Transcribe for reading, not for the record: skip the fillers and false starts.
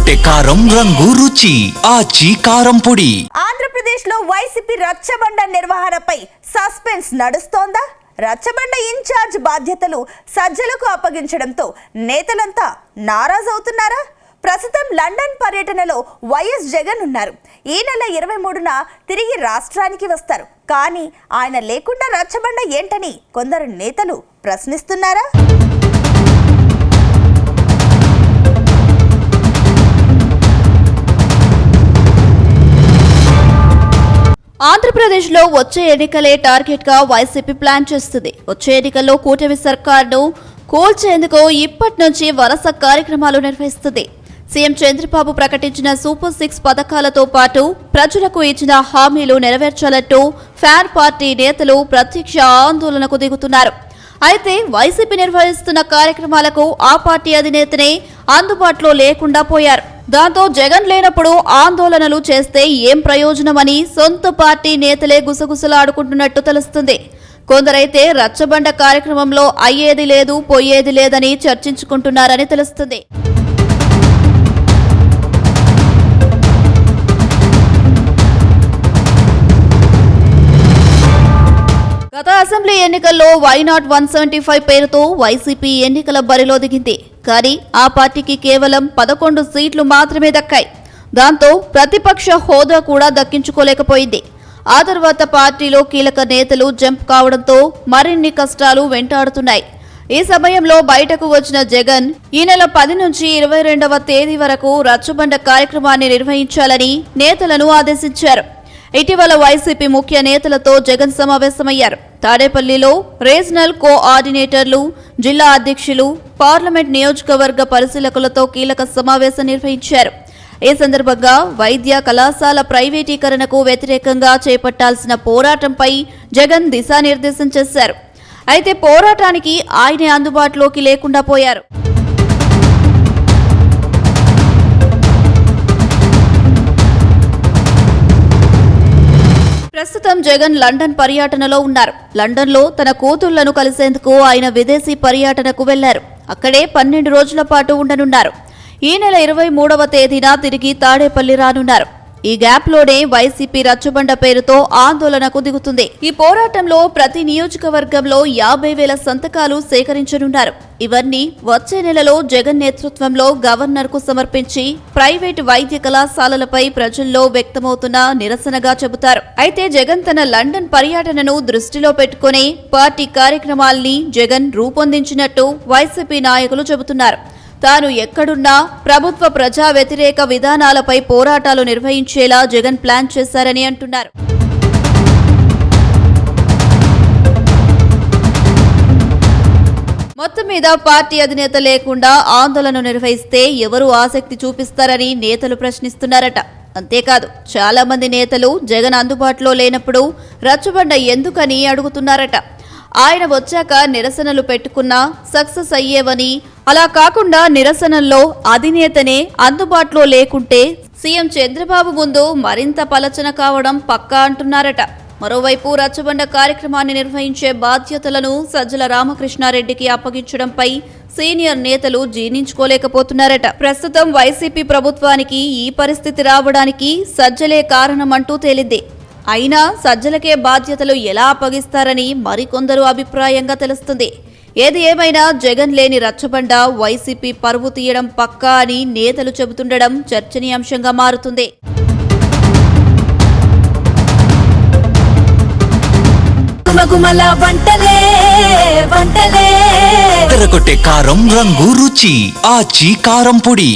ఎర్రగొట్టే కారం రంగు రుచి ఆచి కారం పొడి. ఆంధ్రప్రదేశ్ లో వైసీపీ రచ్చబండ నిర్వహణపై సస్పెన్స్ నడుస్తోందా? రచ్చబండ ఇన్ఛార్జ్ బాధ్యతలు సజ్జలకు అప్పగించడంతో నేతలంతా నారాజవుతున్నారా? ప్రస్తుతం లండన్ పర్యటనలో వైఎస్ జగన్ ఉన్నారు. ఈ నెల 23న తిరిగి రాష్ట్రానికి వస్తారు. కానీ ఆయన లేకుండా రచ్చబండ ఏంటని కొందరు నేతలు ప్రశ్నిస్తున్నారా? ఆంధ్రప్రదేశ్లో వచ్చే ఎన్నికలే టార్గెట్గా వైసీపీ ప్లాన్ చేస్తుంది. వచ్చే ఎన్నికల్లో కూటమి సర్కార్ను కూల్చేందుకు ఇప్పటి నుంచి వరుస కార్యక్రమాలు నిర్వహిస్తుంది. సీఎం చంద్రబాబు ప్రకటించిన సూపర్ 6 పథకాలతో పాటు ప్రజలకు ఇచ్చిన హామీలు నెరవేర్చాలంటూ ఫ్యాన్ పార్టీ నేతలు ప్రత్యక్ష ఆందోళనకు దిగుతున్నారు. అయితే వైసీపీ నిర్వహిస్తున్న కార్యక్రమాలకు ఆ పార్టీ అధినేతనే అందుబాటులో లేకుండా పోయారు. దాంతో జగన్ లేనప్పుడు ఆందోళనలు చేస్తే ఏం ప్రయోజనమని సొంత పార్టీ నేతలే గుసగుసలాడుకుంటున్నట్టు తెలుస్తుంది. కొందరైతే రచ్చబండ కార్యక్రమంలో అయ్యేది లేదు పోయేది లేదని చర్చించుకుంటున్నారని తెలుస్తుంది. గత అసెంబ్లీ ఎన్నికల్లో వైనాట్ 175 పేరుతో వైసీపీ ఎన్నికల బరిలో దిగింది. కానీ ఆ పార్టీకి కేవలం 11 సీట్లు మాత్రమే దక్కాయి. దాంతో ప్రతిపక్ష హోదా కూడా దక్కించుకోలేకపోయింది. ఆ తర్వాత పార్టీలో కీలక నేతలు జంప్ కావడంతో మరిన్ని కష్టాలు వెంటాడుతున్నాయి. ఈ సమయంలో బయటకు వచ్చిన జగన్ ఈ నెల 10 నుంచి 22వ తేదీ వరకు రచ్చబండ కార్యక్రమాన్ని నిర్వహించాలని నేతలను ఆదేశించారు. ఇటీవల వైసీపీ ముఖ్య నేతలతో జగన్ సమావేశమయ్యారు. తాడేపల్లిలో రీజనల్ కోఆర్డినేటర్లు, జిల్లా అధ్యక్షులు, పార్లమెంట్ నియోజకవర్గ పరిశీలకులతో కీలక సమావేశం నిర్వహించారు. ఈ సందర్భంగా వైద్య కళాశాల ప్రైవేటీకరణకు వ్యతిరేకంగా చేపట్టాల్సిన పోరాటంపై జగన్ దిశానిర్దేశం చేశారు. అయితే పోరాటానికి ఆయనే అందుబాటులోకి లేకుండా పోయారు. ప్రస్తుతం జగన్ లండన్ పర్యటనలో ఉన్నారు. లండన్లో తన కూతుళ్లను కలిసేందుకు ఆయన విదేశీ పర్యటనకు వెళ్లారు. అక్కడే 12 రోజుల పాటు ఉండనున్నారు. ఈ నెల 23వ తేదీన తిరిగి తాడేపల్లి రానున్నారు. ఈ గ్యాప్లోనే వైసీపీ రచ్చబండ పేరుతో ఆందోళనకు దిగుతుంది. ఈ పోరాటంలో ప్రతి నియోజకవర్గంలో 50,000 సంతకాలు సేకరించనున్నారు. ఇవన్నీ వచ్చే నెలలో జగన్ నేతృత్వంలో గవర్నర్ కు సమర్పించి ప్రైవేటు వైద్య కళాశాలలపై ప్రజల్లో వ్యక్తమవుతున్న నిరసనగా చెబుతారు. అయితే జగన్ తన లండన్ పర్యటనను దృష్టిలో పెట్టుకుని పార్టీ కార్యక్రమాల్ని జగన్ రూపొందించినట్టు వైసీపీ నాయకులు చెబుతున్నారు. తాను ఎక్కడున్నా ప్రభుత్వ ప్రజా వ్యతిరేక విధానాలపై పోరాటాలు నిర్వహించేలా జగన్ ప్లాన్ చేశారని అంటున్నారు. మొత్తం మీద పార్టీ అధినేత లేకుండా ఆందోళన నిర్వహిస్తే ఎవరు ఆసక్తి చూపిస్తారని నేతలు ప్రశ్నిస్తున్నారట. అంతేకాదు చాలా మంది నేతలు జగన్ అందుబాటులో లేనప్పుడు రచ్చబండ ఎందుకని అడుగుతున్నారట. ఆయన వచ్చాక నిరసనలు పెట్టుకున్నా సక్సెస్ అయ్యేవని, అలా కాకుండా నిరసనల్లో అధినేతనే అందుబాటులో లేకుంటే సీఎం చంద్రబాబు ముందు మరింత పలచన కావడం పక్కా అంటున్నారట. మరోవైపు రచ్చబండ కార్యక్రమాన్ని నిర్వహించే బాధ్యతలను సజ్జల రామకృష్ణారెడ్డికి అప్పగించడంపై సీనియర్ నేతలు జీర్ణించుకోలేకపోతున్నారట. ప్రస్తుతం వైసీపీ ప్రభుత్వానికి ఈ పరిస్థితి రావడానికి సజ్జలే కారణమంటూ తేలింది. అయినా సజ్జలకే బాధ్యతలు ఎలా అప్పగిస్తారని మరికొందరు అభిప్రాయంగా తెలుస్తుంది. ఏది ఏమైనా జగన్ లేని రచ్చబండ వైసీపీ పరువు తీయడం పక్కా అని నేతలు చెబుతుండడం చర్చనీయాంశంగా మారుతుంది. ఎర్రగొట్టే కారం రంగు రుచి ఆచి కారం పొడి.